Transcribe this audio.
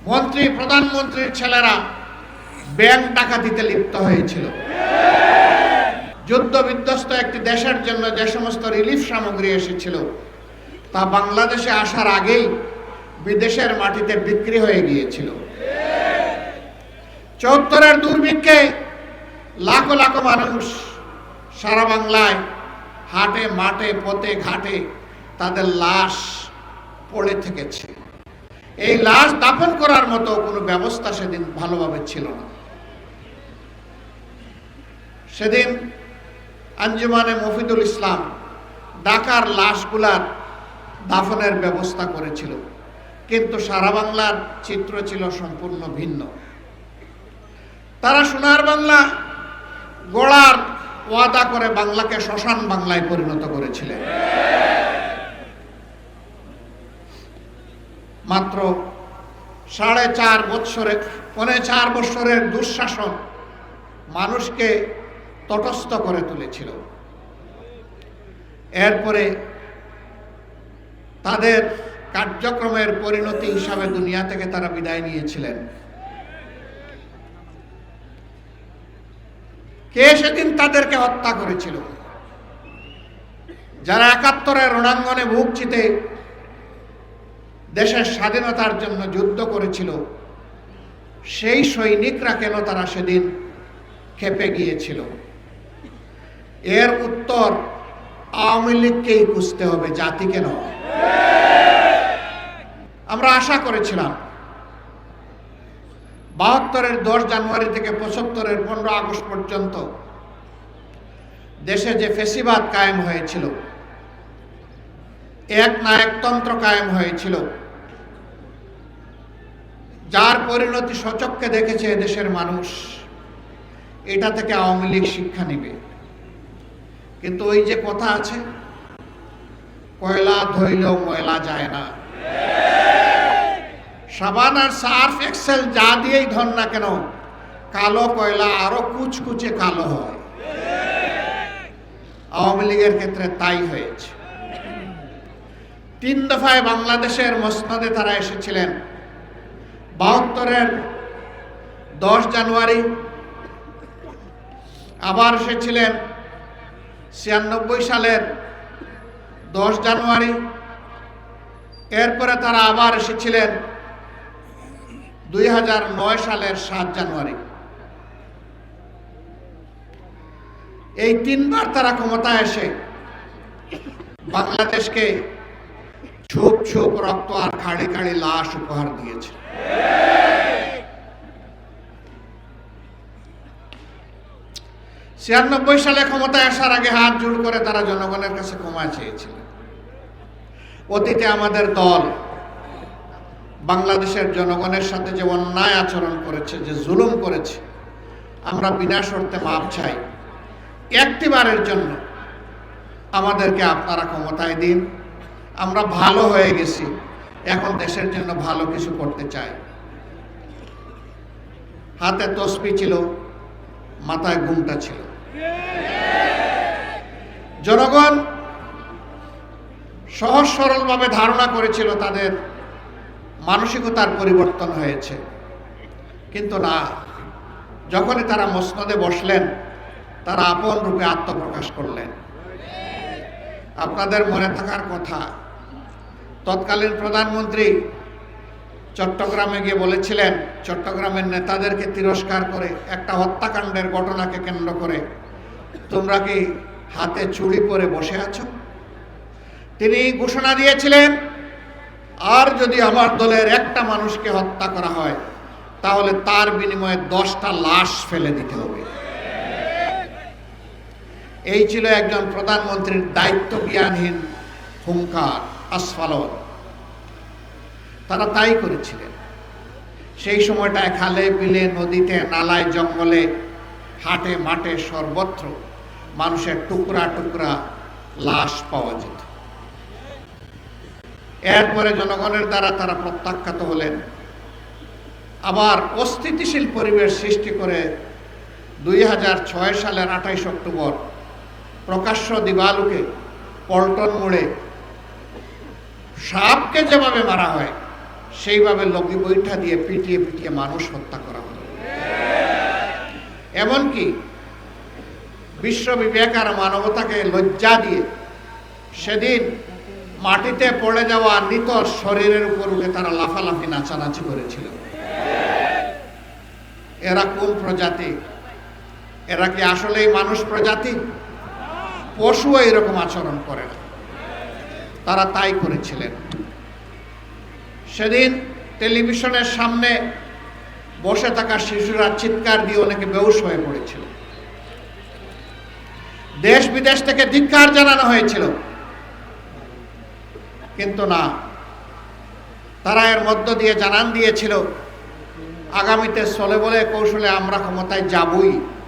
মন্ত্রী প্রধানমন্ত্রীর ছেলেরা ব্যাংক ডাকাতিতে লিপ্ত হয়েছিল। যুদ্ধ বিধ্বস্ত একটি দেশের জন্য যে সমস্ত রিলিফ সামগ্রী এসেছিল তা বাংলাদেশে আসার আগেই বিদেশের মাটিতে বিক্রি হয়ে গিয়েছিল। ৭৪-এর দুর্ভিক্ষে লাখো লাখো মানুষ সারা বাংলায় হাটে মাঠে পথে ঘাটে তাদের লাশ পড়ে থেকেছে। এই লাশ দাফন করার মতো কোনো ব্যবস্থা সেদিন ভালোভাবে ছিল না। সেদিন আঞ্জুমানে মফিদুল ইসলাম ঢাকার লাশগুলার দাফনের ব্যবস্থা করেছিল, কিন্তু সারা বাংলার চিত্র ছিল সম্পূর্ণ ভিন্ন। তারা সোনার বাংলা গড়ার ওয়াদা করে বাংলাকে শ্মশান বাংলায় পরিণত করেছিলেন। মাত্র 4.5 বছরের দুঃশাসন মানুষকে তটস্থ করে তুলেছিল। এরপরে তাদের কার্যক্রমের পরিণতি হিসাবে দুনিয়া থেকে তারা বিদায় নিয়েছিলেন। কে সেদিন তাদেরকে হত্যা করেছিল? যারা ৭১-এর রণাঙ্গনে বুক চিতে দেশের স্বাধীনতার জন্য যুদ্ধ করেছিল, সেই সৈনিকরা কেন তারা সেদিন খেপে গিয়েছিল? এর উত্তর আওয়ামী লীগকেই খুঁজতে হবে, জাতিকে নয়। আমরা আশা করেছিলাম ৭২-এর 10 জানুয়ারি থেকে ৭৫-এর 15 আগস্ট পর্যন্ত দেশে যে ফ্যাসিবাদ কায়েম হয়েছিল, এক নায়কতন্ত্র কায়েম হয়েছিল, যার পরিণতি সচক্ষে দেখেছে দেশের মানুষ, এটা থেকে আওয়ামী লীগ শিক্ষা নেবে। কিন্তু ওই যে কথা আছে, কয়লা ধইলেও ময়লা যায় না। সাবান আর সার্ফ এক্সেল যা দিয়েই ধর না কেন, কালো কয়লা আরো কুচকুচে কালো হয়। আওয়ামী লীগের ক্ষেত্রে তাই হয়েছে। 3 দফায় বাংলাদেশের মসনদে তারা এসেছিলেন। ৭২-এর 10 জানুয়ারি, আবার এসেছিলেন ৯৬ সালের 10 জানুয়ারি, এরপরে তারা আবার এসেছিলেন ২০০৯ সালের ৭ জানুয়ারি। এই 3 বার তারা ক্ষমতায় এসে বাংলাদেশকে ছোপ ছোপ রক্ত আর খাড়ি খাড়ি লাশ উপহার দিয়েছে। ছিয়ানব্বই সালে ক্ষমতায় আসার আগে হাত জোড় করে তারা জনগণের কাছে ক্ষমা চেয়েছিলেন। অতীতে আমাদের দল বাংলাদেশের জনগণের সাথে যে অন্যায় আচরণ করেছে, যে জুলুম করেছে, আমরা বিনা শর্তে মাপ চাই। একটিবারের জন্য আমাদেরকে আপনারা ক্ষমতায় দিন। আমরা ভালো হয়ে গেছি, এখন দেশের জন্য ভালো কিছু করতে চাই। হাতে তসবি ছিল, মাথায় ঘুমটা ছিল। জনগণ সহজ সরলভাবে ধারণা করেছিল তাদের মানসিকতার পরিবর্তন হয়েছে, কিন্তু না। যখনই তারা মসনদে বসলেন, তারা আপন রূপে আত্মপ্রকাশ করলেন। আপনাদের মনে থাকার কথা, তৎকালীন প্রধানমন্ত্রী চট্টগ্রামে গিয়ে বলেছিলেন, চট্টগ্রামের নেতাদেরকে তিরস্কার করে, একটা হত্যাকাণ্ডের ঘটনাকে কেন্দ্র করে, তোমরা কি হাতে চুড়ি পরে বসে আছো? তিনি ঘোষণা দিয়েছিলেন, আর যদি আমার দলের একটা মানুষকে হত্যা করা হয়, তাহলে তার বিনিময়ে 10টা লাশ ফেলে দিতে হবে। এই ছিল একজন প্রধানমন্ত্রীর দায়িত্ব জ্ঞানহীন হুঙ্কার, আস্ফালন। তারা তাই করেছিলেন। সেই সময়টায় খালে বিলে, নদীতে, নালায়, জঙ্গলে, হাটে মাঠে সর্বত্র মানুষের টুকরা টুকরা লাশ পাওয়া যেত। এরপরে জনগণের দ্বারা তারা প্রত্যাখ্যাত হলেন। আবার অস্থিতিশীল পরিবেশ সৃষ্টি করে 2006 সালের 28 অক্টোবর প্রকাশ্য দিবালোকে পল্টন মোড়ে সাপকে যেভাবে মারা হয় সেইভাবে লগি বৈঠা দিয়ে পিটিয়ে পিটিয়ে মানুষ হত্যা করা হলো। এমনকি বিশ্ববিবেক আর মানবতাকে লজ্জা দিয়ে সেদিন মাটিতে পড়ে যাওয়া নিতর শরীরের উপর উঠে তারা লাফালাফি নাচানাচি করেছিল। এরা কোন প্রজাতি? এরা কি আসলেই মানুষ প্রজাতি? পশু এরকম আচরণ করে না, তারা তাই করেছিলেন। সেদিন টেলিভিশনের সামনে বসে থাকা শিশুরা চিৎকার দিয়ে অনেকে বেহুশ হয়ে পড়েছিল। দেশ বিদেশ থেকে ধিক্কার জানানো হয়েছিল, কিন্তু না, তারা এর মধ্য দিয়ে জানান দিয়েছিল আগামীতে চলে বলে কৌশলে আমরা ক্ষমতায় যাবই।